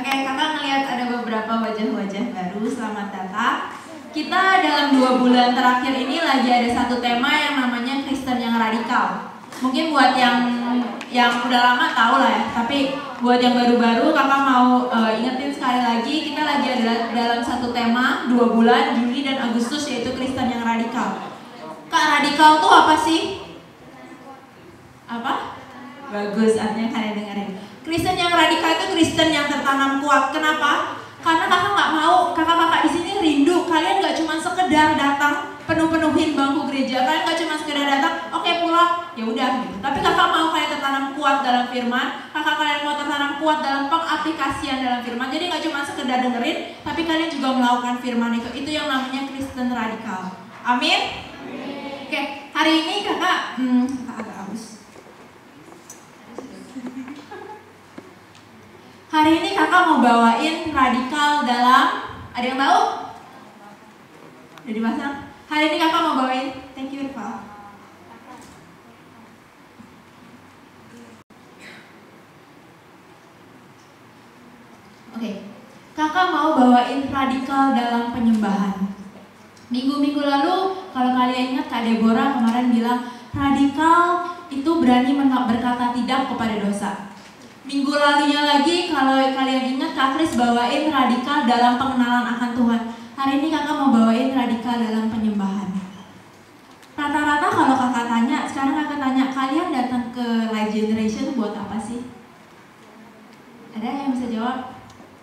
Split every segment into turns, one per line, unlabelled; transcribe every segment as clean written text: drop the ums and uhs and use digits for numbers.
Oke, kakak ngelihat ada beberapa wajah-wajah baru. Selamat datang. Kita dalam 2 bulan terakhir ini lagi ada satu tema yang namanya Kristen yang radikal. Mungkin buat yang udah lama tahu lah ya, tapi buat yang baru-baru kakak mau ingetin sekali lagi, kita lagi ada dalam satu tema 2 bulan, Juli dan Agustus, yaitu Kristen yang radikal. Kak, radikal tuh apa sih? Apa? Bagus, artinya kalian dengerin. Kristen yang radikal itu Kristen yang tertanam kuat. Kenapa? Karena kakak nggak mau, kakak-kakak di sini rindu kalian nggak cuma sekedar datang penuhin bangku gereja, kalian nggak cuma sekedar datang, oke pulang, ya udah gitu. Tapi kakak mau kalian tertanam kuat dalam firman, kakak kalian mau tertanam kuat dalam pengaplikasian dalam firman. Jadi nggak cuma sekedar dengerin, tapi kalian juga melakukan firman itu. Itu yang namanya Kristen radikal. Amin. Oke, hari ini kakak agak haus. Hari ini kakak mau bawain radikal dalam, ada yang tahu? Udah dipasang? Hari ini kakak mau bawain, thank you Rival. Oke, kakak mau bawain radikal dalam penyembahan. Minggu-minggu lalu, kalau kalian ingat Kak Deborah kemarin bilang, radikal itu berani berkata tidak kepada dosa. Minggu lalunya lagi, kalau kalian ingat, Kak Kris bawain radikal dalam pengenalan akan Tuhan. Hari ini kakak mau bawain radikal dalam penyembahan. Rata-rata kalau kakak tanya, sekarang kakak tanya, kalian datang ke Life Generation buat apa sih? Ada yang bisa jawab?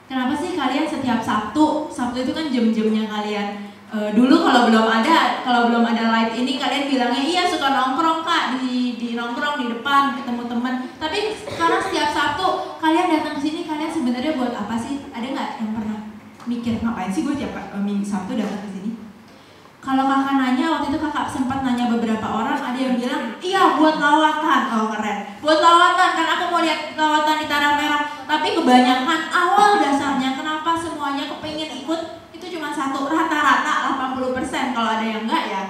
Kenapa sih kalian setiap Sabtu itu kan jam-jamnya kalian. Dulu kalau belum ada live ini, kalian bilangnya iya suka nongkrong Kak, di nongkrong di depan ketemu teman. Tapi sekarang setiap Sabtu kalian datang ke sini, kalian sebenarnya buat apa sih? Ada nggak yang pernah mikir ngapain sih gue tiap minggu Sabtu datang ke sini? Kalau kakak nanya, waktu itu kakak sempat nanya beberapa orang, ada yang bilang iya buat lawatan. Oh keren, buat lawatan kan aku mau lihat lawatan di Tanah Merah. Tapi kebanyakan awal dasarnya kenapa semuanya kepingin ikut itu cuma satu, rata-rata 80%. Kalau ada yang enggak ya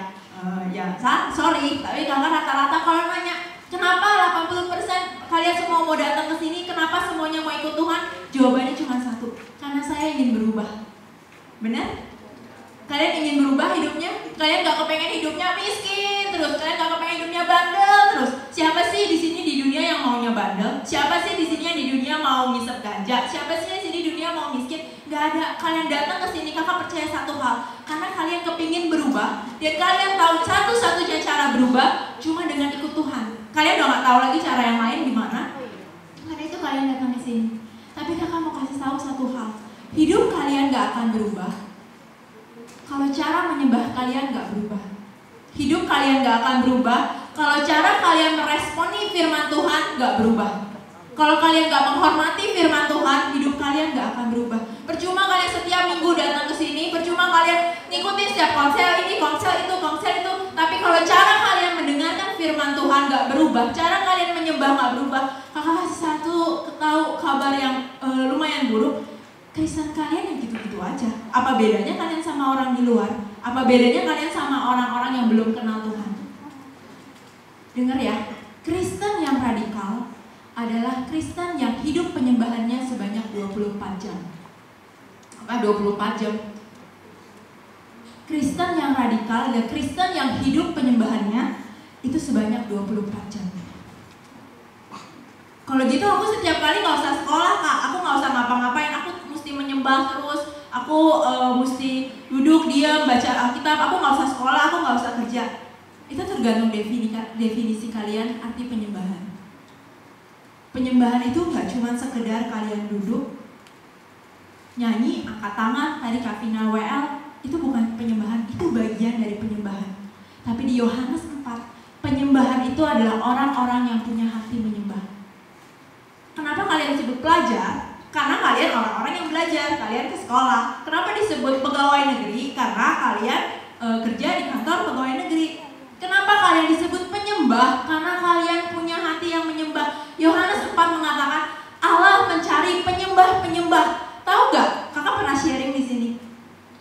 sorry, tapi kakak rata-rata kalau nanya kenapa 80% kalian semua mau datang ke sini, kenapa semuanya mau ikut Tuhan? Jawabannya cuma satu, karena saya ingin berubah. Benar? Kalian ingin berubah hidupnya? Kalian gak kepengen hidupnya miskin terus, kalian gak kepengen hidupnya bandel terus. Siapa sih di sini di dunia yang maunya bandel? Siapa sih di sini yang di dunia mau ngisep ganja? Siapa sih di sini di dunia mau miskin? Gak ada. Kalian datang ke sini, kakak percaya satu hal, karena kalian kepingin berubah dan kalian tahu satu-satunya cara berubah cuma dengan ikut Tuhan. Kalian udah gak tahu lagi cara yang lain gimana. Karena itu kalian datang ke sini. Tapi kakak mau kasih tahu satu hal, hidup kalian gak akan berubah kalau cara menyembah kalian gak berubah. Hidup kalian gak akan berubah kalau cara kalian meresponi firman Tuhan gak berubah. Kalau kalian gak menghormati firman Tuhan, hidup kalian gak akan berubah. Percuma kalian setiap minggu datang ke sini, percuma kalian ngikutin setiap konser ini, konser itu, tapi kalau cara kalian mendengarkan firman Tuhan gak berubah, cara kalian menyembah gak berubah, kakak kasih tahu kabar yang lumayan buruk. Kristen kalian yang gitu-gitu aja. Apa bedanya kalian sama orang di luar? Apa bedanya kalian sama orang-orang yang belum kenal Tuhan? Dengar ya, Kristen yang radikal adalah Kristen yang hidup penyembahannya sebanyak 24 jam. Apa 24 jam? Kristen yang radikal adalah Kristen yang hidup penyembahannya itu sebanyak 24 jam. Kalau gitu aku setiap kali gak usah sekolah Kak, aku gak usah ngapa-ngapain, aku mesti menyembah terus, aku mesti duduk diam baca Alkitab, aku gak usah sekolah, aku gak usah kerja. Itu tergantung definisi kalian arti penyembahan. Penyembahan itu gak cuma sekedar kalian duduk, nyanyi, angkat tangan, tadi Kak Vina WL, itu bukan penyembahan, itu bagian dari penyembahan. Tapi di Yohanes 4, penyembahan itu adalah orang-orang yang punya hati menyembah. Kenapa kalian disebut pelajar? Karena kalian orang-orang yang belajar, kalian ke sekolah. Kenapa disebut pegawai negeri? Karena kalian kerja di kantor pegawai negeri. Kenapa kalian disebut penyembah? Karena kalian punya hati yang menyembah. Yohanes 4 mengatakan Allah mencari penyembah-penyembah. Tahu gak? Kakak pernah sharing di sini.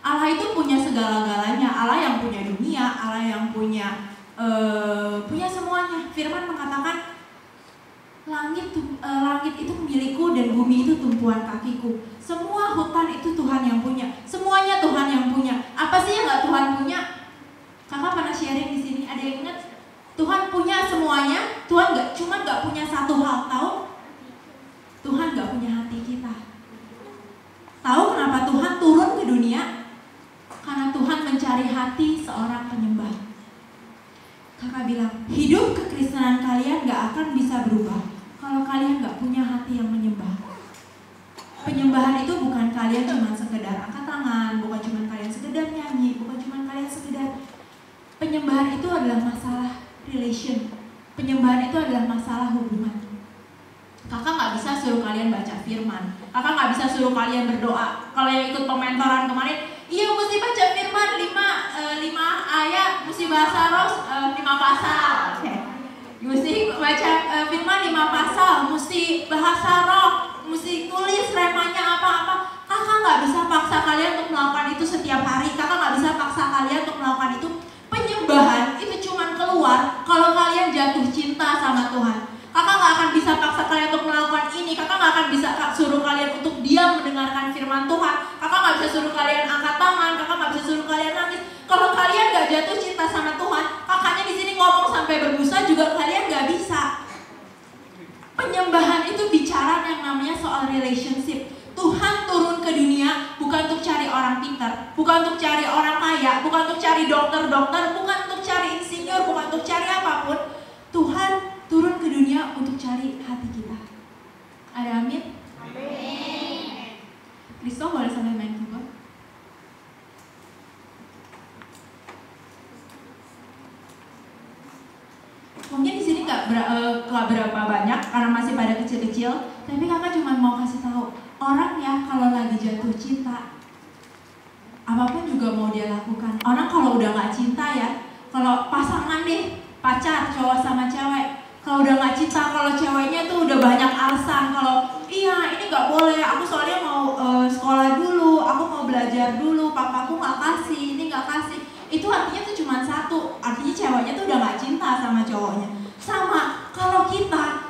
Allah itu punya segala-galanya. Allah yang punya dunia, Allah yang punya semuanya. Firman mengatakan Langit itu milikku dan bumi itu tumpuan kakiku. Semua hutan itu Tuhan yang punya. Semuanya Tuhan yang punya. Apa sih yang nggak Tuhan punya? Kakak pernah sharing di sini. Ada yang ingat? Tuhan punya semuanya. Tuhan nggak punya satu hal. Tahu? Tuhan nggak punya hati kita. Tahu kenapa Tuhan turun ke dunia? Karena Tuhan mencari hati seorang penyembah. Kakak bilang, hidup kekristenan kalian gak akan bisa berubah kalau kalian gak punya hati yang menyembah. Penyembahan itu bukan kalian cuma sekedar angkat tangan, bukan cuma kalian sekedar nyanyi, bukan cuma kalian sekedar. Penyembahan itu adalah masalah relation. Penyembahan itu adalah masalah hubungan. Kakak gak bisa suruh kalian baca firman. Kakak gak bisa suruh kalian berdoa. Kalau yang ikut pementoran kemarin, iya mesti baca firman 5 ayat, mesti bahasa roh 5 pasal. Mesti baca firman 5 pasal, mesti bahasa roh, mesti tulis remanya apa-apa. Kakak gak bisa paksa kalian untuk melakukan itu setiap hari. Kakak gak bisa paksa kalian untuk melakukan itu. Penyembahan itu cuma keluar kalau kalian jatuh cinta sama Tuhan. Kakak gak akan bisa paksa kalian untuk melakukan ini. Kakak gak akan bisa suruh kalian untuk diam mendengarkan firman Tuhan. Kakak gak bisa suruh kalian angkat tangan. Kakak gak bisa suruh kalian nangis. Kalau kalian gak jatuh cinta sama Tuhan, kakaknya di sini ngomong sampai berbusa juga kalian gak bisa. Penyembahan itu bicara yang namanya soal relationship. Tuhan turun ke dunia bukan untuk cari orang pintar, bukan untuk cari orang kaya, bukan untuk cari dokter-dokter, bukan untuk cari insinyur, bukan untuk cari apapun. Tuhan turun ke dunia untuk cari hati kita. Ada amin? Amin. Kristo boleh sampai main keyboard? Mungkin di sini nggak berapa banyak karena masih pada kecil-kecil, tapi kakak cuma mau kasih tahu orang ya kalau lagi jatuh cinta, apapun juga mau dia lakukan. Orang kalau udah nggak cinta ya, kalau pasangan deh, pacar cowok sama cewek. Kalau udah gak cinta, kalau ceweknya tuh udah banyak alasan. Kalau iya ini gak boleh, aku soalnya mau sekolah dulu, aku mau belajar dulu, papaku gak kasih, ini gak kasih. Itu artinya tuh cuma satu, artinya ceweknya tuh udah gak cinta sama cowoknya. Sama, kalau kita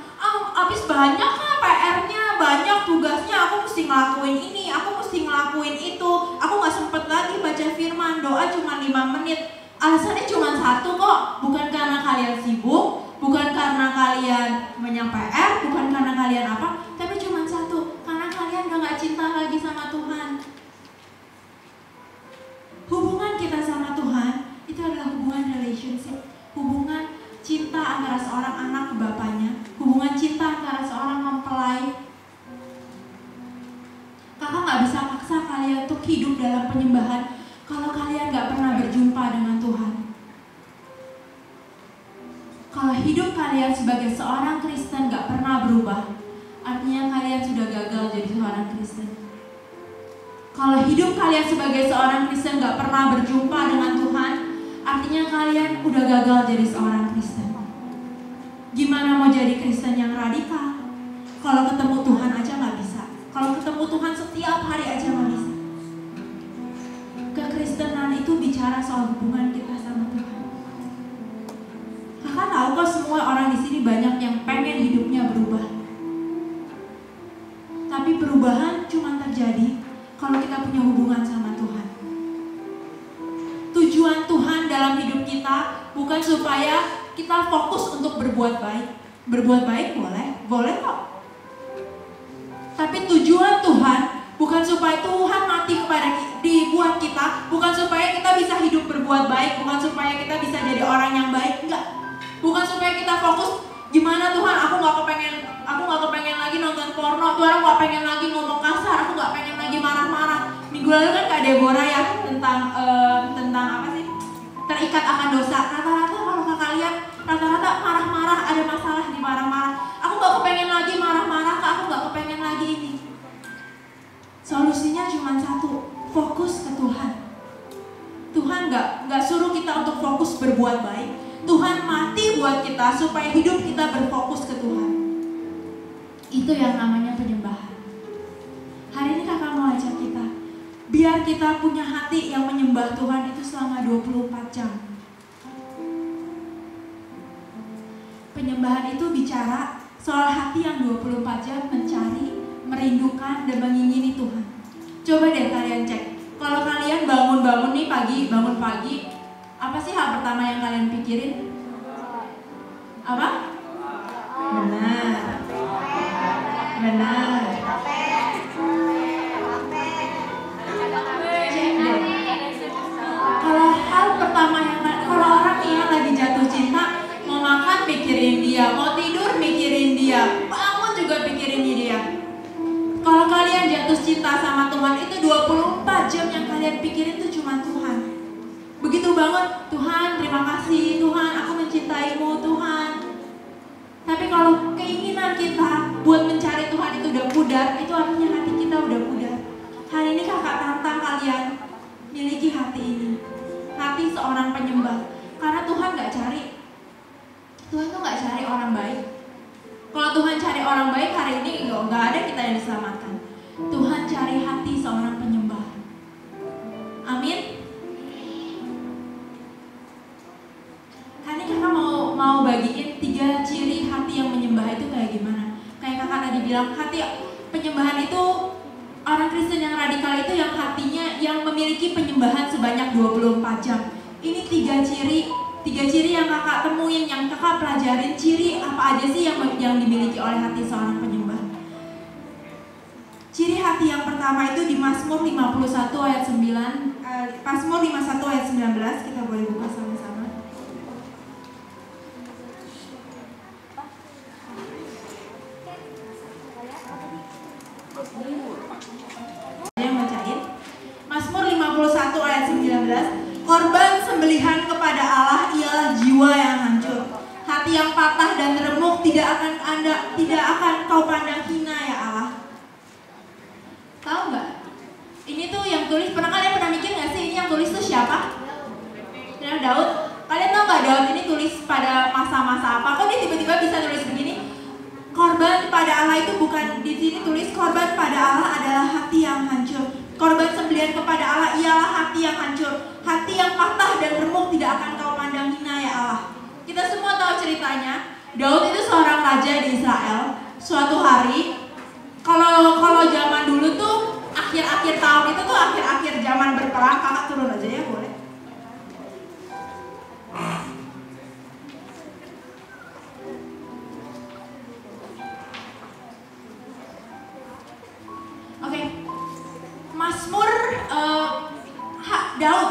abis banyak kan PR-nya, banyak tugasnya, aku mesti ngelakuin ini, aku mesti ngelakuin itu, aku gak sempet lagi baca firman, doa cuma 5 menit. Alasannya cuma satu kok, bukan karena kalian sibuk, bukan karena kalian banyak PR, bukan karena kalian apa, tapi cuma satu, karena kalian udah gak cinta lagi sama Tuhan. Hubungan kita sama Tuhan itu adalah hubungan relationship, hubungan cinta antara seorang anak ke bapaknya, hubungan cinta antara seorang mempelai. Kakak gak bisa paksa kalian untuk hidup dalam penyembahan kalau kalian gak pernah berjumpa dengan Tuhan. Kalau hidup kalian sebagai seorang Kristen gak pernah berubah, artinya kalian sudah gagal jadi seorang Kristen. Kalau hidup kalian sebagai seorang Kristen gak pernah berjumpa dengan Tuhan, artinya kalian udah gagal jadi seorang Kristen. Gimana mau jadi Kristen yang radikal? Kalau ketemu Tuhan aja gak bisa. Kalau ketemu Tuhan setiap hari aja gak bisa. Kekristenan itu bicara soal hubungan kita sama Tuhan. Kakak tahu kok semua orang di sini banyak yang pengen hidupnya berubah. Tapi perubahan cuma terjadi kalau kita punya hubungan sama Tuhan. Tujuan Tuhan dalam hidup kita bukan supaya kita fokus untuk berbuat baik. Berbuat baik boleh kok. Tapi tujuan Tuhan bukan supaya Tuhan mati dibuat kita, bukan supaya kita bisa hidup berbuat baik, bukan supaya kita bisa jadi orang yang baik, enggak. Bukan supaya kita fokus gimana Tuhan, aku gak kepengen lagi nonton porno, Tuhan aku gak pengen lagi ngomong kasar, aku gak pengen lagi marah-marah. Minggu lalu kan Kak Deborah ya tentang apa sih? Terikat akan dosa. Rata-rata kalau kakak lihat, rata-rata marah-marah, ada masalah di marah-marah. Aku gak kepengen lagi marah-marah, Kak, aku gak kepengen lagi ini. Solusinya cuma satu, fokus ke Tuhan. Tuhan gak suruh kita untuk fokus berbuat baik. Tuhan mati buat kita supaya hidup kita berfokus ke Tuhan. Itu yang namanya penyembahan. Hari ini kakak mau ajak kita, biar kita punya hati yang menyembah Tuhan itu selama 24 jam. Penyembahan itu bicara Soal hati yang 24 jam mencari, merindukan, dan mengingini Tuhan. Coba deh kalian cek. Kalau kalian bangun nih bangun pagi, apa sih hal pertama yang kalian pikirin? Apa? Benar. Cek deh. Kalau hal pertama kalau orang nih yang lagi jatuh cinta, mau makan pikirin dia, mau tidur mikirin dia, bangun juga pikirin dia. Kalau kalian jatuh cinta sama Tuhan itu 24 jam yang kalian pikirin itu cuma Tuhan. Begitu banget, Tuhan terima kasih, Tuhan aku mencintaimu Tuhan. Tapi kalau keinginan kita buat mencari Tuhan itu udah pudar, itu artinya hati kita udah pudar. Hari ini kakak tantang kalian, miliki hati ini. Hati seorang penyembah. Karena Tuhan gak cari. Tuhan tuh gak cari orang baik. Kalau Tuhan cari orang baik hari ini gak ada kita yang diselamatkan. Tuhan cari hati seorang penyembah. Amin. Hari ini kakak mau bagiin 3 ciri hati yang menyembah itu kayak gimana. Kayak kakak tadi bilang, hati penyembahan itu, orang Kristen yang radikal itu yang hatinya yang memiliki penyembahan sebanyak 24 jam. Ini 3 ciri yang kakak temuin, yang kakak pelajarin, ciri apa aja sih yang dimiliki oleh hati seorang penyembah. Ciri hati yang pertama itu di Mazmur 51 ayat 9, Mazmur 51 ayat 19, kita boleh buka sama-sama. Yang bacain Mazmur 51 ayat 19. Korban sembelihan kepada Allah ialah jiwa yang hancur. Hati yang patah dan remuk tidak akan kau pandang hina ya Allah. Tahu nggak? Ini tuh yang tulis, kalian pernah mikir nggak sih ini yang tulis tuh siapa? Daud. Kalian tahu nggak Daud ini tulis pada masa-masa apa? Kok dia tiba-tiba bisa tulis begini? Korban pada Allah itu bukan di sini tulis korban pada Allah adalah hati yang hancur. Korban sembelihan kepada Allah ialah hati yang hancur. Hati yang patah dan remuk tidak akan kau pandang hina ya Allah. Kita semua tahu ceritanya. Daud itu seorang raja di Israel. Suatu hari, kalau zaman dulu tuh akhir-akhir tahun itu tuh akhir-akhir zaman berperang. Kakak turun aja ya boleh. Oke, Mazmur Daud.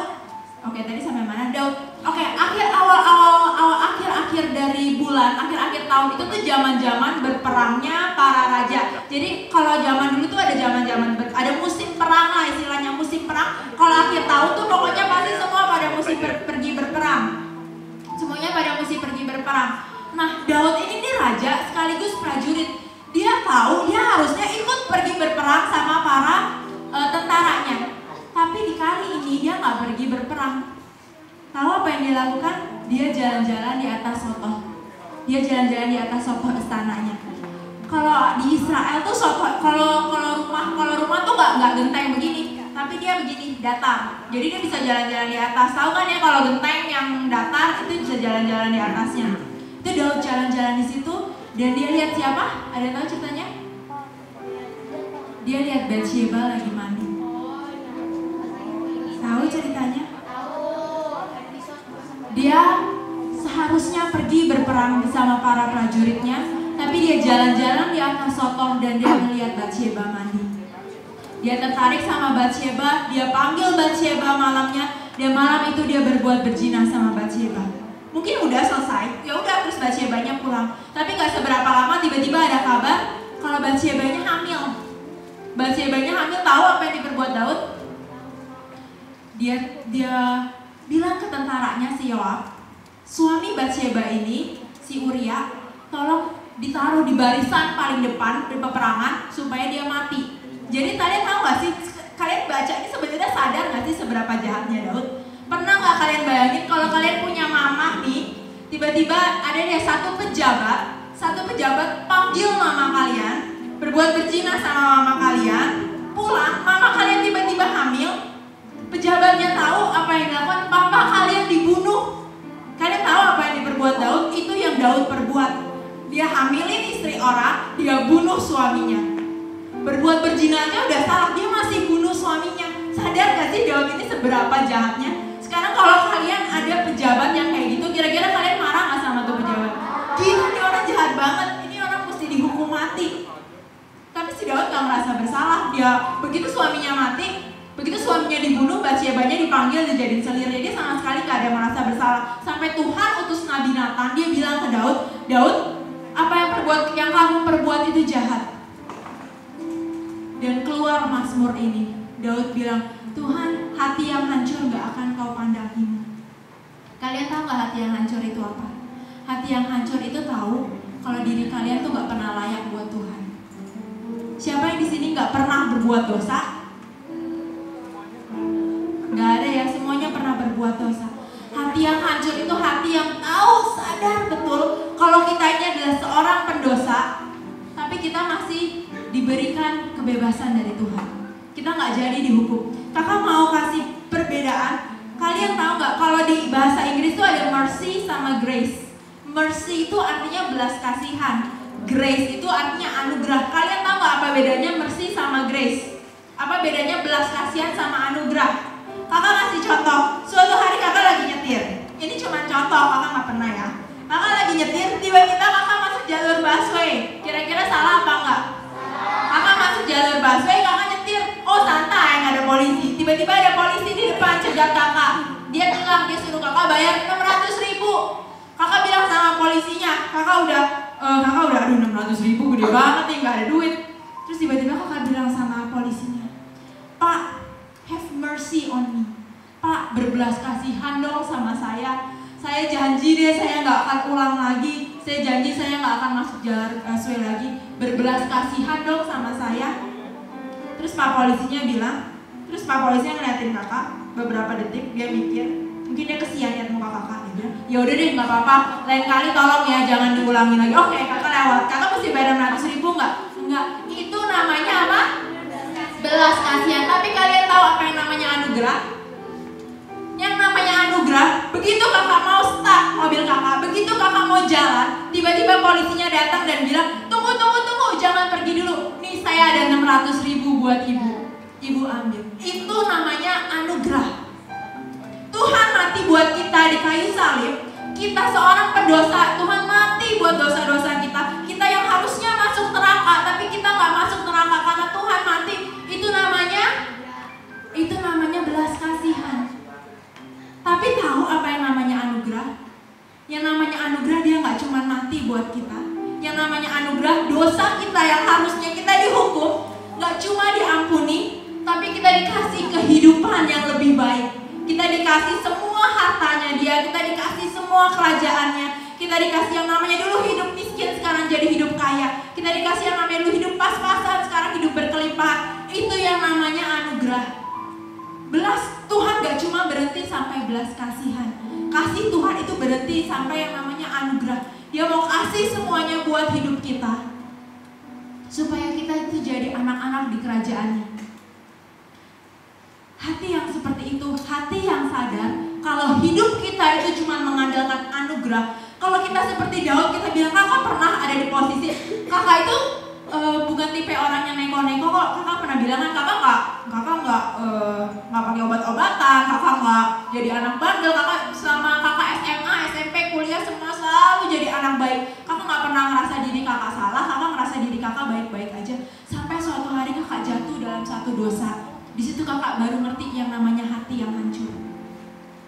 Oke, tadi sampai mana? Daud. Oke, akhir dari bulan, akhir tahun itu tuh zaman-zaman berperangnya para raja. Jadi kalau zaman dulu tuh ada zaman-zaman ada musim perang lah istilahnya, musim perang. Kalau akhir tahun tuh pokoknya pasti semua pada musim pergi berperang. Semuanya pada musim pergi berperang. Nah, Daud ini nih raja sekaligus prajurit. Dia tahu dia harusnya ikut pergi berperang sama para tentaranya. Tapi di kali ini dia nggak pergi berperang. Tahu apa yang dia lakukan? Dia jalan-jalan di atas sotoh. Dia jalan-jalan di atas sotoh istananya. Kalau di Israel tuh sotoh, kalau rumah tuh nggak genteng begini, tapi dia begini datar. Jadi dia bisa jalan-jalan di atas. Tahu kan ya kalau genteng yang datar itu bisa jalan-jalan di atasnya. Itu Daud jalan-jalan di situ. Dan dia lihat siapa? Ada yang tahu ceritanya? Dia lihat Bathsheba lagi mandi. Tahu ceritanya? Dia seharusnya pergi berperang bersama para prajuritnya, tapi dia jalan-jalan di atas sotoh dan dia melihat Bathsheba mandi. Dia tertarik sama Bathsheba, dia panggil Bathsheba malamnya, dan malam itu dia berbuat berzina sama Bathsheba. Mungkin udah selesai, ya udah terus Bathshebanya pulang. Tapi gak seberapa lama tiba-tiba ada kabar kalau Bathshebanya hamil. Bathshebanya hamil, tahu apa yang diperbuat Daud? Dia bilang ke tentaranya si Yoab, suami Bathsheba ini, si Uria, tolong ditaruh di barisan paling depan di peperangan supaya dia mati. Jadi kalian tahu gak sih, kalian baca ini sebenarnya sadar gak sih seberapa jahatnya Daud? Pernah gak kalian bayangin kalau kalian punya mama nih, tiba-tiba ada deh satu pejabat panggil mama kalian, berbuat berzina sama mama kalian, pulang, mama kalian tiba-tiba hamil, pejabatnya tahu apa yang dilakukan, papa kalian dibunuh. Kalian tahu apa yang diperbuat Daud? Itu yang Daud perbuat. Dia hamilin istri orang, dia bunuh suaminya. Berbuat berzina aja udah salah, dia masih bunuh suaminya. Sadar gak sih Daud ini seberapa jahatnya? Sekarang kalau kalian ada pejabat yang kayak gitu, kira-kira kalian marah gak sama tuh pejabat? Gila, ini orang jahat banget, ini orang mesti dihukum mati. Tapi si Daud gak merasa bersalah. Dia begitu suaminya mati, begitu suaminya dibunuh, Batsyebanya dipanggil dijadiin selirnya, dia sama sekali gak ada merasa bersalah. Sampai Tuhan utus Nabi Nathan, dia bilang ke Daud, Daud, apa yang kamu perbuat itu jahat. Dan keluar Mazmur ini, Daud bilang, Tuhan, hati yang hancur gak akan kau pandangimu. Kalian tahu gak hati yang hancur itu apa? Hati yang hancur itu tahu kalau diri kalian tuh gak pernah layak buat Tuhan. Siapa yang di sini gak pernah berbuat dosa? Gak ada ya, semuanya pernah berbuat dosa. Hati yang hancur itu hati yang tahu, sadar betul kalau kita ini adalah seorang pendosa, tapi kita masih diberikan kebebasan dari Tuhan. Kita gak jadi dihukum. Kakak mau kasih perbedaan. Kalian tahu gak kalau di bahasa Inggris itu ada mercy sama grace. Mercy itu artinya belas kasihan, grace itu artinya anugerah. Kalian tahu gak apa bedanya mercy sama grace? Apa bedanya belas kasihan sama anugerah? Kakak kasih contoh. Suatu hari kakak lagi nyetir. Ini cuma contoh, kakak gak pernah ya. Kakak lagi nyetir, tiba-tiba kakak masuk jalur busway. Kira-kira salah apa enggak? Kakak masuk jalur busway, kakak nyetir. Oh santai, gak ada polisi. Tiba-tiba ada polisi di depan cegat kakak. Dia bilang, dia suruh kakak bayar 600.000. Kakak bilang sama polisinya, kakak udah aduh 600.000 gede banget nih, gak ada duit. Terus tiba-tiba kakak bilang sama polisinya, Pak, have mercy on me. Pak, berbelas kasihan dong sama saya. Saya janji deh saya gak akan ulang lagi. Saya janji saya gak akan masuk jalur busway lagi. Berbelas kasihan dong sama saya. Terus Pak polisinya ngeliatin kakak beberapa detik, dia mikir, mungkin dia kesian lihat muka kakak. Dia bilang, ya udah deh nggak apa-apa, lain kali tolong ya jangan diulangi lagi. Oke, kakak lewat. Kakak mesti bayar 600.000 nggak? Enggak. Itu namanya apa? Belas kasihan. Tapi kalian tahu apa yang namanya anugerah? Yang namanya anugerah, begitu kakak mau start mobil kakak, begitu kakak mau jalan, tiba-tiba polisinya datang dan bilang, tunggu, jangan pergi dulu. Nih saya ada 600.000 buat ibu. Ibu ambil. Itu namanya anugerah. Tuhan mati buat kita di kayu salib. Kita seorang pendosa, Tuhan mati buat dosa-dosa kita. Kita yang harusnya masuk neraka, tapi kita nggak masuk neraka karena Tuhan mati. Itu namanya belas kasihan. Tapi tahu apa yang namanya anugerah? Yang namanya anugerah dia nggak cuma mati buat kita. Yang namanya anugerah, dosa kita yang harusnya kita dihukum nggak cuma diampuni, tapi kita dikasih kehidupan yang lebih baik. Kita dikasih semua hartanya dia, kita dikasih semua kerajaannya, kita dikasih yang namanya dulu hidup miskin sekarang jadi hidup kaya, kita dikasih yang namanya dulu hidup pas-pasan sekarang hidup berkelimpahan. Itu yang namanya anugerah. Tuhan gak cuma berhenti sampai belas kasihan. Kasih Tuhan itu berhenti sampai yang namanya anugerah. Dia mau kasih semuanya buat hidup kita, supaya kita itu jadi anak-anak di kerajaannya. Hati yang seperti itu, hati yang sadar kalau hidup kita itu cuma mengandalkan anugerah. Kalau kita seperti Daud, kita bilang, kakak pernah ada di posisi, kakak itu bukan tipe orang yang neko-neko kok. Kakak pernah bilang kan, kakak nggak pakai obat-obatan, kakak nggak jadi anak bandel, kakak selama kakak SMA, SMP, kuliah semua selalu jadi anak baik. Kakak nggak pernah ngerasa diri kakak salah, kakak ngerasa diri kakak baik-baik aja. Sampai suatu hari kakak jatuh dalam satu dosa. Di situ kakak baru ngerti yang namanya hati yang hancur.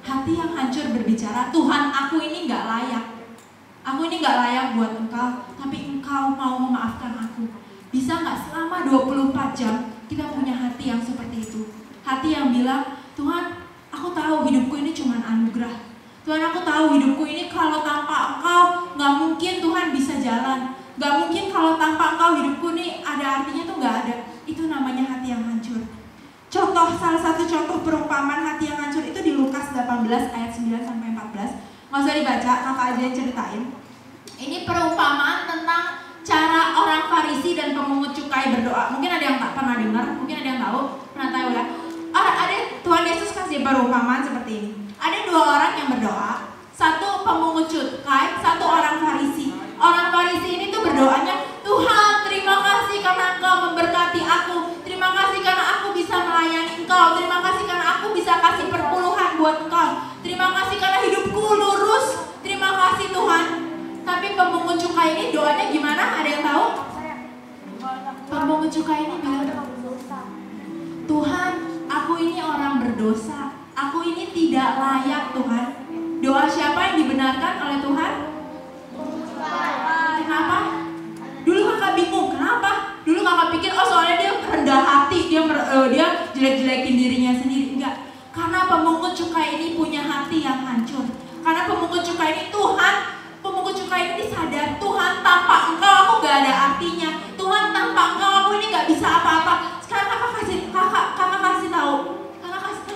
Hati yang hancur berbicara, Tuhan, aku ini nggak layak. Aku ini gak layak buat engkau, tapi engkau mau memaafkan aku. Bisa gak selama 24 jam kita punya hati yang seperti itu? Hati yang bilang, Tuhan, aku tahu hidupku ini cuma anugerah. Tuhan, aku tahu hidupku ini kalau tanpa engkau gak mungkin Tuhan bisa jalan. Gak mungkin kalau tanpa engkau hidupku ini ada artinya tuh gak ada. Itu namanya hati yang hancur. Salah satu contoh perumpamaan hati yang hancur itu di Lukas 18 ayat 9-14. Nggak usah dibaca, kakak aja yang ceritain. Ini perumpamaan tentang cara orang Farisi dan pemungut cukai berdoa. Mungkin ada yang tak pernah dengar, mungkin ada yang pernah tahu ya. Ada Tuhan Yesus kasih perumpamaan seperti ini. Ada dua orang yang berdoa, satu pemungut cukai, satu orang Farisi. Orang Farisi ini cukai ini doanya gimana? Ada yang tahu? Pemungut cukai ini bilang, Tuhan, aku ini orang berdosa. Aku ini tidak layak Tuhan. Doa siapa yang dibenarkan oleh Tuhan? Kenapa? Dulu kakak bingung, kenapa? Dulu kakak pikir, oh soalnya dia rendah hati, dia jelek-jelekin dirinya sendiri. Enggak, karena pemungut cukai ini punya hati yang hancur. Karena pemungut cukai ini pemungut cukai ini sadar, Tuhan tanpa engkau aku gak ada artinya. Tuhan tanpa engkau aku ini gak bisa apa-apa. Sekarang kakak kasih tahu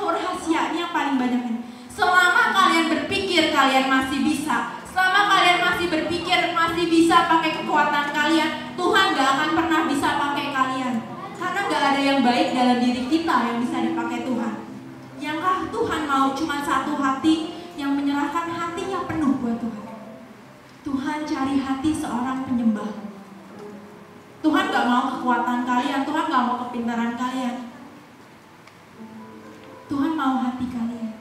rahasianya yang paling banyak ini. Selama kalian berpikir kalian masih bisa, selama kalian masih berpikir masih bisa pakai kekuatan kalian, Tuhan gak akan pernah bisa pakai kalian. Karena gak ada yang baik dalam diri kita yang bisa dipakai Tuhan. Yankah Tuhan mau cuma satu hati yang menyerahkan hatinya penuh buat Tuhan? Tuhan cari hati seorang penyembah. Tuhan gak mau kekuatan kalian, Tuhan gak mau kepintaran kalian. Tuhan mau hati kalian.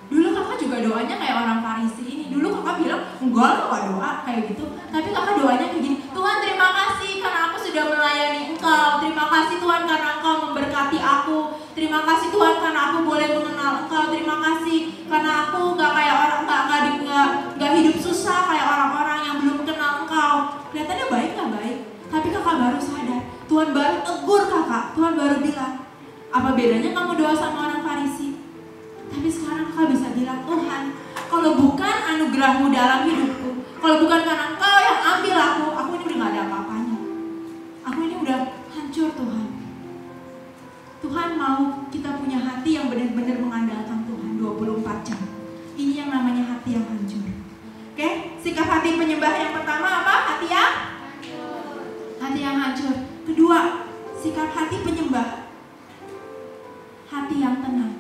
Dulu kakak juga doanya kayak orang Farisi ini. Dulu kakak bilang, enggak lah gak doa kayak gitu. Tapi kakak doanya kayak gini, Tuhan terima kasih karena aku sudah melayani Engkau. Terima kasih Tuhan karena Engkau memberkati aku. Terima kasih Tuhan karena aku boleh mengenal Engkau. Terima kasih karena aku gak kayak orang, gak hidup susah kayak orang-orang yang belum kenal Engkau. Kelihatannya baik gak baik? Tapi kakak baru sadar, Tuhan baru tegur kakak. Tuhan baru bilang, apa bedanya kamu doa sama orang Farisi? Tapi sekarang kakak bisa bilang, Tuhan, kalau bukan anugerahmu dalam hidupku, kalau bukan karena Engkau yang ambil aku ini udah gak ada apa-apanya. Aku ini udah hancur Tuhan. Tuhan mau kita punya hati yang benar-benar mengandalkan Tuhan 24 jam. Ini yang namanya hati yang hancur. Oke, sikap hati penyembah yang pertama apa? Hati yang hancur. Kedua, sikap hati penyembah, hati yang tenang.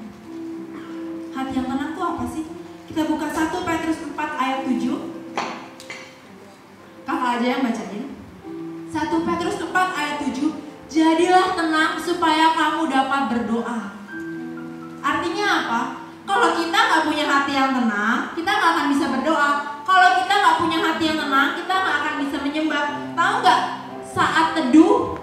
Hati yang tenang itu apa sih? Kita buka 1 Petrus 4 ayat 7. Kakak aja yang bacain. 1 Petrus 4 ayat 7. Jadilah tenang supaya kamu dapat berdoa. Artinya apa? Kalau kita gak punya hati yang tenang, kita gak akan bisa berdoa. Kalau kita gak punya hati yang tenang, kita gak akan bisa menyembah. Tahu gak? Saat teduh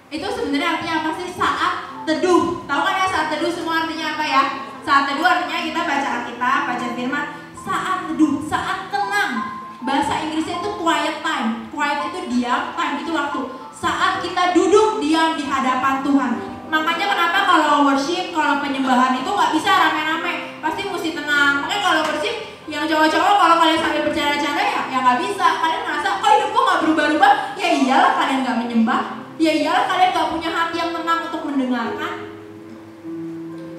itu sebenarnya artinya apa sih? Saat teduh. Tahu kan ya saat teduh semua artinya apa ya? Saat teduh artinya kita baca Alkitab, baca firman. Saat teduh, saat tenang. Bahasa Inggrisnya itu quiet time. Quiet itu diam, time itu waktu. Saat kita duduk diam di hadapan Tuhan. Makanya kenapa kalau worship, kalau penyembahan itu gak bisa rame-rame, pasti mesti tenang. Makanya kalau worship, yang cowok-cowok kalau kalian sambil bercanda-canda ya gak bisa. Kalian merasa, kok hidupku gak berubah-ubah? Ya iyalah kalian gak menyembah. Ya iyalah kalian gak punya hati yang tenang untuk mendengarkan.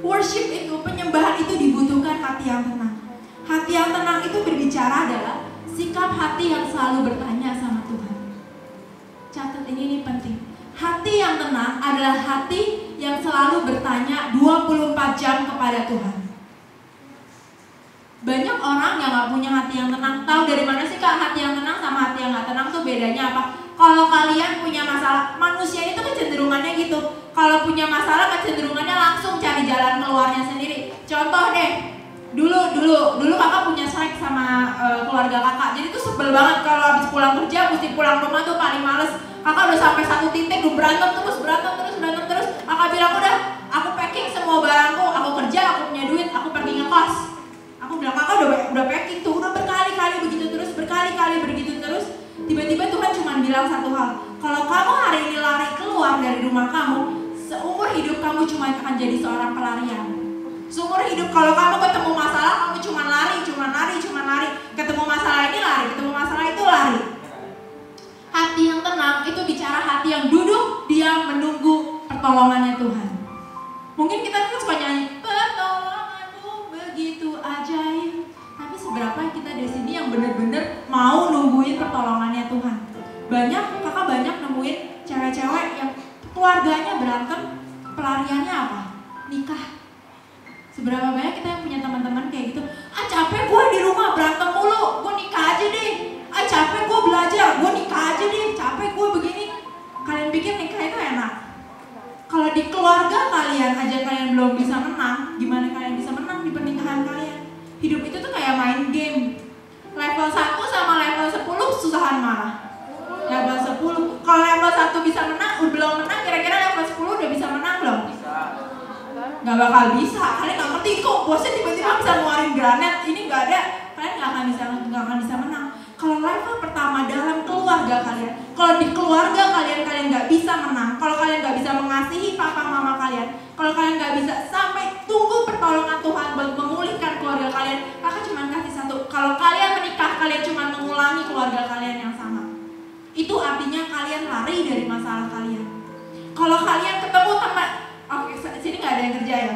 Worship itu, penyembahan itu dibutuhkan hati yang tenang. Hati yang tenang itu berbicara adalah sikap hati yang selalu bertanya sama Tuhan. Catat ini penting. Hati yang tenang adalah hati yang selalu bertanya 24 jam kepada Tuhan. Banyak orang yang gak punya hati yang tenang. Tahu dari mana sih Kak hati yang tenang sama hati yang gak tenang tuh bedanya apa? Kalau kalian punya masalah, manusia itu kecenderungannya gitu. Kalau punya masalah kecenderungannya langsung cari jalan keluarnya sendiri. Contoh deh, dulu kakak punya strike sama keluarga kakak. Jadi tuh sebel banget kalau habis pulang kerja mesti pulang rumah tuh paling males. Kakak udah sampai satu titik udah berantem terus. Kakak bilang udah, aku packing semua barangku, aku kerja, aku punya duit, aku pergi ngekos. Aku bilang kakak udah packing tuh, udah berkali-kali begitu terus. Tiba-tiba Tuhan cuma bilang satu hal, kalau kamu hari ini lari keluar dari rumah kamu, seumur hidup kamu cuma akan jadi seorang pelarian. Seumur hidup kalau kamu ketemu masalah, kamu cuma lari. Ketemu masalah ini lari, ketemu masalah itu lari. Hati yang tenang itu bicara hati yang duduk, diam, menunggu pertolongannya Tuhan. Mungkin kita kan suka nyanyi, pertolonganmu begitu ajaib. Tapi seberapa kita di sini yang benar-benar mau nungguin pertolongannya Tuhan? Kakak banyak nemuin cewek-cewek yang keluarganya berantem, pelariannya apa? Nikah. Seberapa banyak kita yang punya teman-teman kayak gitu? Capek gue di rumah berantem mulu, gue nikah aja deh. Capek gue belajar, gue nikah aja deh. Capek gue begini. Kalian pikir nikah itu enak? Kalau di keluarga kalian aja kalian belum bisa menang, gimana kalian bisa menang di pernikahan kalian? Hidup itu tuh kayak main game. Level 1 angkatan mana? Level 10. Kalau level 1 bisa menang, belum menang, kira-kira level 10 udah bisa menang belum? Gak bakal bisa. Kalian gak ngerti kok bosnya tiba-tiba bisa ngeluarin granat, ini gak ada. Kalian gak akan bisa menang. Kalau level pertama dalam keluarga kalian, kalau di keluarga kalian gak bisa menang, kalau kalian gak bisa mengasihi papa mama kalian, kalau kalian gak bisa sampai tunggu pertolongan Tuhan buat memulihkan keluarga kalian, kakak cuma kasih satu. Kalau kalian menikah, kalian cuma mengulangi keluarga kalian yang sama. Itu artinya kalian lari dari masalah kalian. Kalau kalian ketemu teman, oke, sini gak ada yang kerja ya.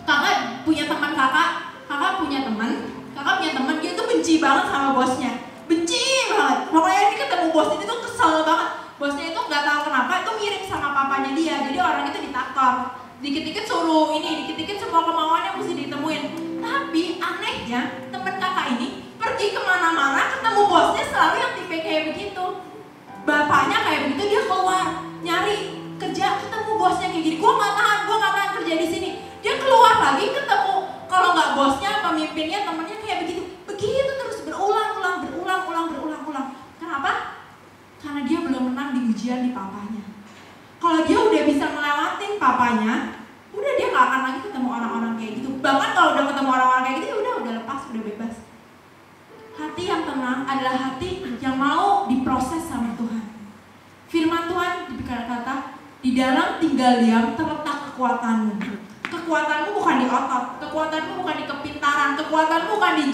Kakak punya teman kakak punya teman, dia tuh benci banget sama bosnya. Benci banget. Pokoknya ini ketemu bos ini tuh kesel banget. Bosnya itu nggak tahu kenapa itu mirip sama papanya dia. Jadi orang itu ditaktor. Dikit-dikit suruh ini, dikit-dikit semua kemauannya mesti ditemuin. Tapi anehnya teman kakak ini pergi kemana-mana ketemu bosnya selalu yang tipe kayak begitu. Bapaknya kayak begitu, dia keluar nyari kerja, ketemu bosnya kayak gini. Gue nggak tahan kerja di sini. Dia keluar lagi ketemu, kalau nggak bosnya, pemimpinnya, temennya kayak begitu terus berulang. Kenapa? Karena dia belum menang di ujian di papanya. Kalau dia udah bisa melewatin papanya, udah dia nggak akan lagi ketemu orang-orang kayak gitu. Bahkan kalau udah ketemu orang-orang kayak gitu, udah lepas, udah bebas. Hati yang tenang adalah hati yang mau diproses sama Tuhan. Firman Tuhan berkata, di dalam tinggal diam terletak kekuatanmu. Kekuatanmu bukan di otot, kekuatanmu bukan di kepintaran, kekuatanmu bukan di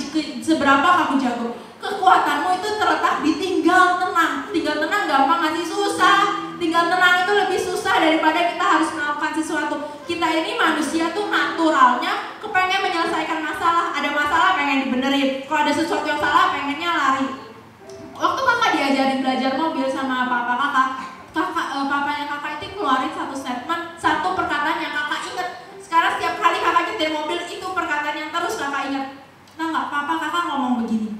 seberapa kamu jago. Kekuatanmu itu terletak di tinggal tenang. Tinggal tenang gampang ngasih susah. Tinggal tenang itu lebih susah daripada kita harus melakukan sesuatu. Kita ini manusia tuh naturalnya kepengen menyelesaikan masalah. Ada masalah pengen dibenerin. Kalau ada sesuatu yang salah pengennya lari. Waktu kakak diajarin belajar mobil sama papa kakak, papanya kakak itu keluarin satu statement, satu perkataan yang kakak inget. Sekarang setiap kali kakak nyetir mobil itu perkataan yang terus kakak ingat. Nah nggak, papa kakak ngomong begini.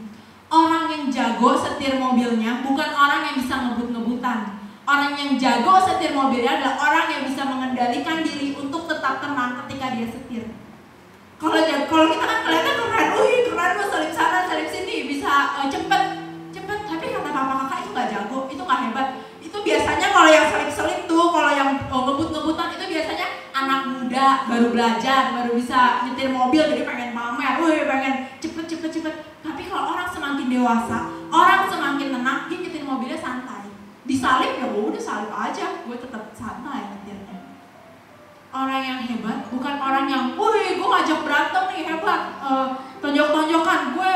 Orang yang jago setir mobilnya bukan orang yang bisa ngebut-ngebutan. Orang yang jago setir mobilnya adalah orang yang bisa mengendalikan diri untuk tetap tenang ketika dia setir. Kalau kita kan kelihatan keren, keren lo selip sana selip sini bisa cepet. Tapi kata papa kakak itu nggak jago, itu nggak hebat. Itu biasanya kalau yang selip-selip tuh, kalau yang ngebut-ngebutan itu biasanya anak muda baru belajar, baru bisa nyetir mobil jadi pengen pamer, pengen cepet. Tapi kalau orang semakin dewasa, orang semakin tenang, dia nyetir mobilnya santai. Disalip ya udah salip aja, gue tetap santai nyetirnya. Orang yang hebat bukan orang yang, gue ngajak berantem nih hebat, tonjok-tonjokan, gue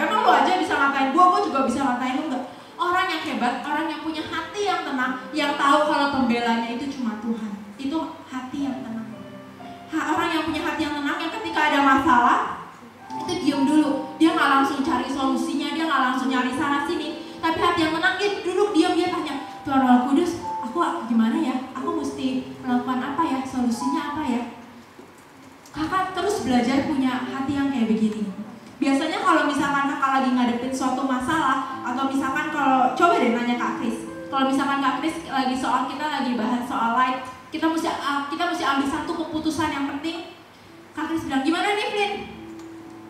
emang lo aja bisa ngatain gue juga bisa ngatain lo enggak. Orang yang hebat, orang yang punya hati yang tenang, yang tahu kalau pembelanya itu cuma Tuhan. Itu hati yang tenang. Orang yang punya hati yang tenang, yang ketika ada masalah, itu diam dulu. Dia nggak langsung cari solusinya, dia nggak langsung nyari sana sini. Tapi hati yang tenang, dia duduk diam, dia tanya, Tuhan Roh Kudus, aku gimana ya? Aku mesti melakukan apa ya? Solusinya apa ya? Kakak terus belajar punya hati yang kayak begini. Biasanya kalau misalkan kakak lagi ngadepin suatu masalah, atau misalkan kalau, coba deh nanya Kak Kris. Kalau misalkan Kak Kris kita lagi bahas soal light, kita mesti ambil satu keputusan yang penting. Kak Kris bilang, gimana nih Flynn?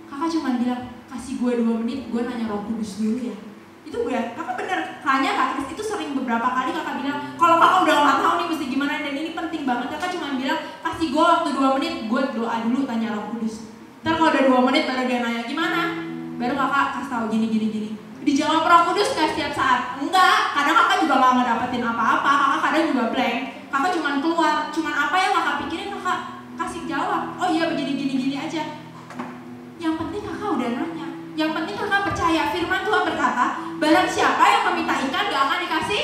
Kakak cuma bilang, kasih gue 2 menit, gue nanya Roh Kudus dulu ya. Itu gue, kakak bener, tanya Kak Kris itu sering beberapa kali kakak bilang, kalau kakak udah gak tahu nih mesti gimana dan ini penting banget, kakak cuma bilang, kasih gue waktu 2 menit, gue doa dulu tanya Roh Kudus. Ntar kalau udah 2 menit baru dia nanya gimana, baru kakak kasih tahu gini. Dijawab Roh Kudus gak setiap saat? Enggak, kadang kakak juga gak ngedapetin apa-apa, kakak kadang juga blank. Kakak cuma keluar, cuma apa yang kakak pikirin kakak kasih jawab. Oh iya begini aja. Yang penting kakak udah nanya. Yang penting kakak percaya firman Tuhan berkata, barang siapa yang meminta ikan gak akan dikasih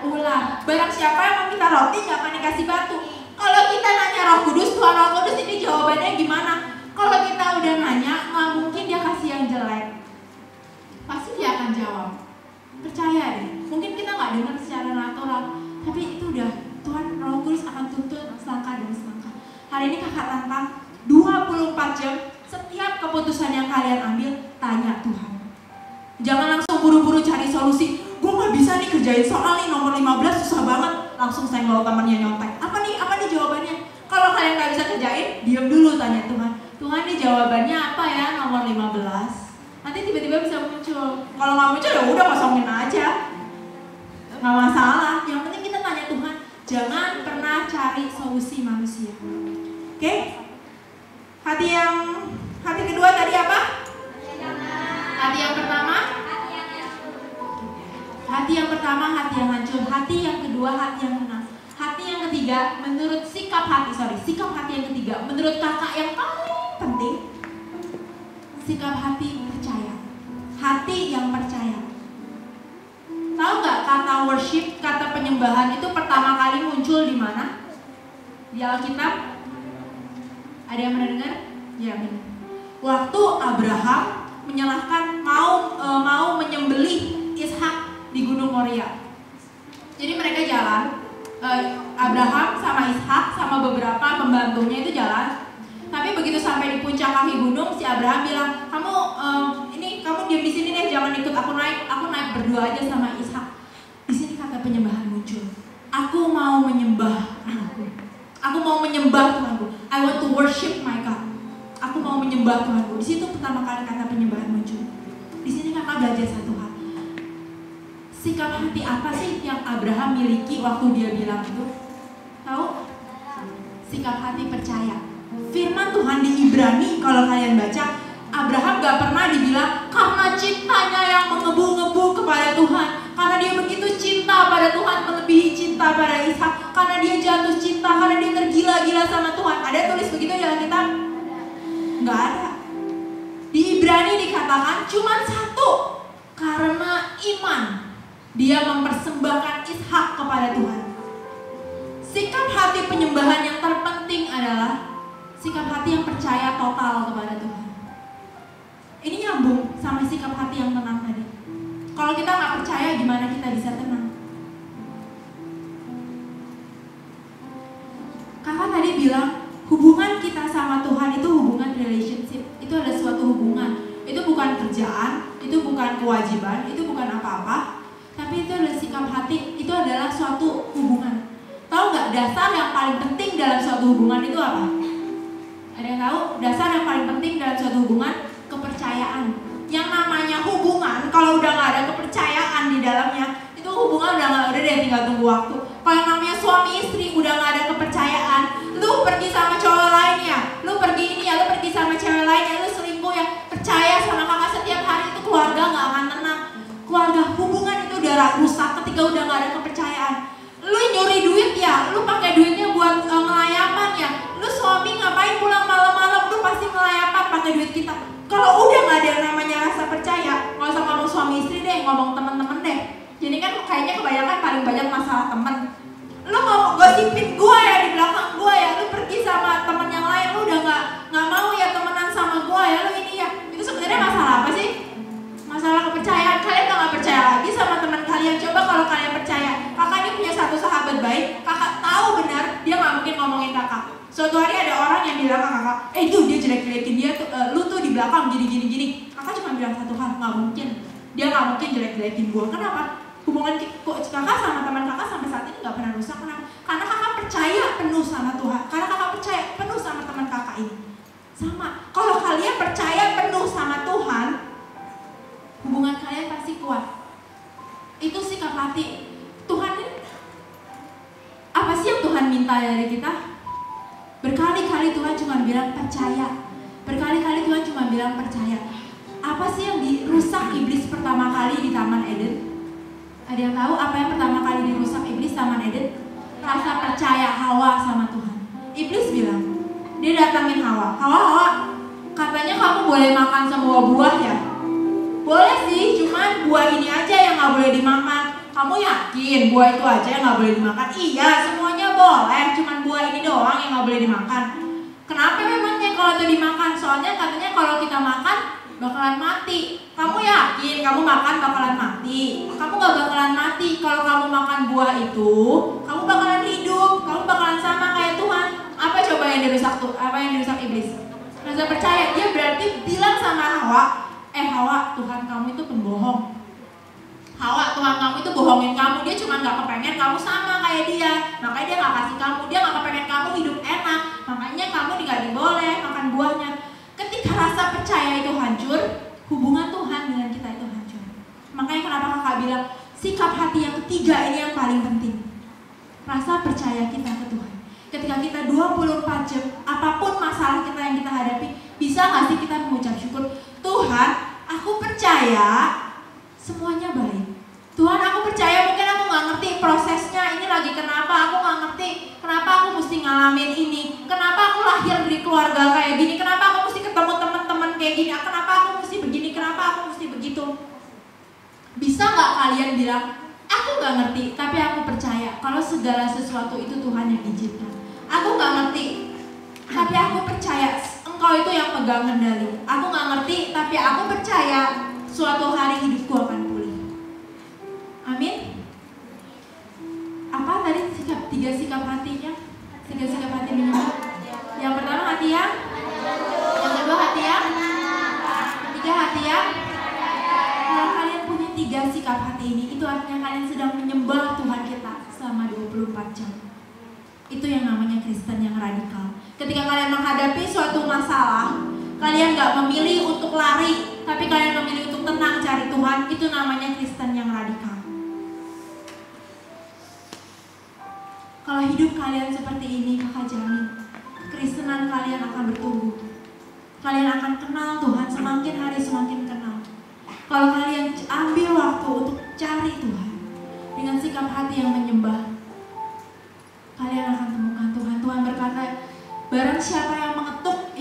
ular. Barang siapa yang meminta roti gak akan dikasih batu. Kalau kita nanya Roh Kudus, Tuhan Roh Kudus ini jawabannya gimana? Kalau kita udah nanya, gak mungkin dia kasih yang jelek. Pasti dia akan jawab. Percaya deh. Mungkin kita gak dengar secara natural, tapi itu udah Tuhan Roh Kudus akan tuntun selangkah demi selangkah. Hari ini kakak tantang 24 jam. Setiap keputusan yang kalian ambil, tanya Tuhan. Jangan langsung buru-buru cari solusi. Gue gak bisa nih kerjain soal nih nomor 15 susah banget. Langsung senggol temannya nyontek. Apa nih jawabannya? Kalau kalian gak bisa kerjain, diam dulu tanya Tuhan. Tuhan nih jawabannya apa ya nomor 15? Nanti tiba-tiba bisa muncul. Kalau nggak muncul ya udah kosongin aja, nggak masalah. Yang penting kita tanya Tuhan, jangan pernah cari solusi manusia. Oke? Hati kedua tadi apa? Hati yang pertama? Hati yang pertama hati yang hancur. Hati yang kedua hati yang tenang. Hati yang ketiga menurut sikap hati yang ketiga menurut kakak yang paling penting, sikap hati percaya. Hati yang percaya. Tahu nggak kata worship, kata penyembahan itu pertama kali muncul di mana? Di Alkitab? Ada yang pernah dengar? Ya benar. Waktu Abraham menyalahkan mau menyembelih Ishak di Gunung Moria. Jadi mereka jalan, Abraham sama Ishak sama beberapa pembantunya itu jalan. Tapi begitu sampai di puncak kaki gunung, si Abraham bilang, kamu diam di sini deh, jangan ikut aku naik berdua aja sama Ishak. Di sini kata penyembahan muncul. Aku mau menyembah Tuhanku. Aku mau menyembah Tuhanku. I want to worship my God. Aku mau menyembah Tuhanku. Di situ pertama kali kata penyembahan muncul. Di sini kakak belajar satu hal. Sikap hati apa sih yang Abraham miliki waktu dia bilang itu? Tahu? Sikap hati percaya. Firman Tuhan di Ibrani kalau kalian baca, Abraham gak pernah dibilang karena cintanya yang mengebu-ngebu kepada Tuhan, karena dia begitu cinta pada Tuhan melebihi cinta pada Ishak, karena dia jatuh cinta, karena dia tergila-gila sama Tuhan. Ada tulis begitu di Alkitab? Gak ada. Di Ibrani dikatakan cuma satu, karena iman dia mempersembahkan Ishak kepada Tuhan. Sikap hati penyembahan yang terpenting adalah sikap hati yang percaya total kepada Tuhan. Ini nyambung sama sikap hati yang tenang tadi. Kalau kita nggak percaya, gimana kita bisa tenang? Kakak tadi bilang hubungan kita sama Tuhan itu hubungan relationship. Itu ada suatu hubungan. Itu bukan kerjaan, itu bukan kewajiban, itu bukan apa-apa. Tapi itu adalah sikap hati, itu adalah suatu hubungan. Tahu nggak dasar yang paling penting dalam suatu hubungan itu apa? Ada yang tahu? Dasar yang paling penting dalam suatu hubungan? Kepercayaan. Yang namanya hubungan, kalau udah nggak ada kepercayaan di dalamnya, itu hubungan udah deh, tinggal tunggu waktu. Kalau yang namanya suami istri udah nggak ada kepercayaan, lu pergi sama cowok lain ya, lu pergi ini ya, lu pergi sama cewek lain ya, lu selingkuh ya, percaya sama kakak setiap hari, itu keluarga nggak akan tenang. Keluarga, hubungan itu udah rusak ketika udah nggak ada kepercayaan. Lu nyuri duit ya, lu pakai duitnya buat ngelayapan ya, lu suami ngapain pulang malam-malam, lu pasti ngelayapan pakai duit kita. Kalau udah nggak ada yang namanya rasa percaya, nggak usah ngomong suami istri deh, ngomong temen-temen deh. Jadi kan kayaknya kebanyakan paling banyak masalah temen. Lu mau gosipin gua ya di belakang gua ya, lu pergi sama temen yang lain, lu udah nggak mau ya temenan sama gua ya, lu ini ya. Itu sebenarnya masalah apa sih? Masalah kepercayaan. Kalian nggak percaya lagi sama teman kalian. Coba kalau kalian percaya, kakak ini punya satu sahabat baik, kakak tahu benar dia nggak mungkin ngomongin kakak. Suatu hari ada orang yang bilang ke kakak, itu dia jelek-jelekin dia tuh, lu tuh di belakang gini. Kakak cuma bilang satu hal, nggak mungkin. Dia nggak mungkin jelek-jelekin gua. Kenapa? Hubungan kakak sama teman kakak sampai saat ini nggak pernah rusak. Kenapa? Karena kakak percaya penuh sama Tuhan. Karena kakak percaya penuh sama teman kakak ini. Sama. Kalau kalian percaya penuh sama Tuhan, hubungan kalian pasti kuat. Itu sikap hati. Tuhan ini apa sih yang Tuhan minta dari kita? Berkali-kali Tuhan cuma bilang percaya. Berkali-kali Tuhan cuma bilang percaya. Apa sih yang dirusak iblis pertama kali di Taman Eden? Ada yang tahu apa yang pertama kali dirusak iblis Taman Eden? Rasa percaya Hawa sama Tuhan. Iblis bilang, dia datangin Hawa. Hawa, katanya kamu boleh makan semua buah ya? Boleh sih, cuman buah ini aja yang gak boleh dimakan. Kamu yakin buah itu aja yang gak boleh dimakan? Iya, semuanya boleh, cuman buah ini doang yang gak boleh dimakan. Kenapa memangnya kalau itu dimakan? Soalnya katanya kalau kita makan bakalan mati. Kamu yakin kamu makan bakalan mati? Kamu gak bakalan mati. Kalau kamu makan buah itu, kamu bakalan hidup. Kamu bakalan sama kayak Tuhan. Apa coba yang dirusak tuh? Apa yang dirusak iblis? Rasa percaya. Dia berarti bilang sama Hawa, Hawa, Tuhan kamu itu pembohong. Hawa, Tuhan kamu itu bohongin kamu. Dia cuma gak kepengen kamu sama kayak dia. Makanya dia gak kasih kamu. Dia gak kepengen kamu hidup enak. Makanya kamu gak diboleh makan buahnya. Ketika rasa percaya itu hancur, hubungan Tuhan dengan kita itu hancur. bilang sikap hati yang ketiga ini yang paling penting. Rasa percaya kita ke Tuhan. Ketika kita 24 jam, apapun masalah kita yang kita hadapi, bisa gak sih kita mengucap syukur? Tuhan, aku percaya semuanya baik. Tuhan, aku percaya, mungkin aku gak ngerti prosesnya, ini lagi kenapa, aku gak ngerti kenapa aku mesti ngalamin ini, kenapa aku lahir di keluarga kayak gini, kenapa aku mesti ketemu teman-teman kayak gini, kenapa aku mesti begini, kenapa aku mesti begitu. Bisa gak kalian bilang, aku gak ngerti, tapi aku percaya kalau segala sesuatu itu Tuhan yang izinkan. Aku gak ngerti, tapi aku percaya Engkau itu yang pegang kendali. Aku gak ngerti, tapi aku percaya suatu hari hidupku akan pulih. Amin. Apa tadi tiga sikap hatinya? Tiga sikap hati menyembah. Yang pertama hati yang kedua hati yang ketiga hati yang. Kalau kalian punya 3 sikap hati ini, itu artinya kalian sedang menyembah Tuhan kita selama 24 jam. Itu yang namanya Kristen yang radikal. Ketika kalian menghadapi suatu masalah, kalian gak memilih untuk lari, tapi kalian memilih untuk tenang cari Tuhan. Itu namanya Kristen yang radikal. Kalau hidup kalian seperti ini, kakak jamin kekristenan kalian akan bertumbuh. Kalian akan kenal Tuhan, semakin hari semakin kenal. Kalau kalian ambil waktu untuk cari Tuhan dengan sikap hati yang menyembah, kalian akan temukan Tuhan. Tuhan berkata, barang siapa yang mengetuk,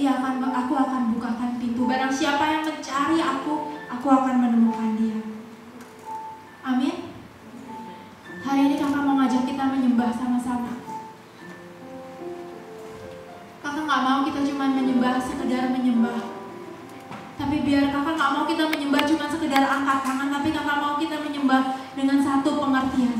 aku akan bukakan pintu. Barang siapa yang mencari aku akan menemukan dia. Amin. Hari ini kakak mau ngajak kita menyembah sama-sama. Kakak gak mau kita cuma menyembah sekedar menyembah, tapi biar kakak gak mau kita menyembah cuma sekedar angkat tangan, tapi kakak mau kita menyembah dengan satu pengertian.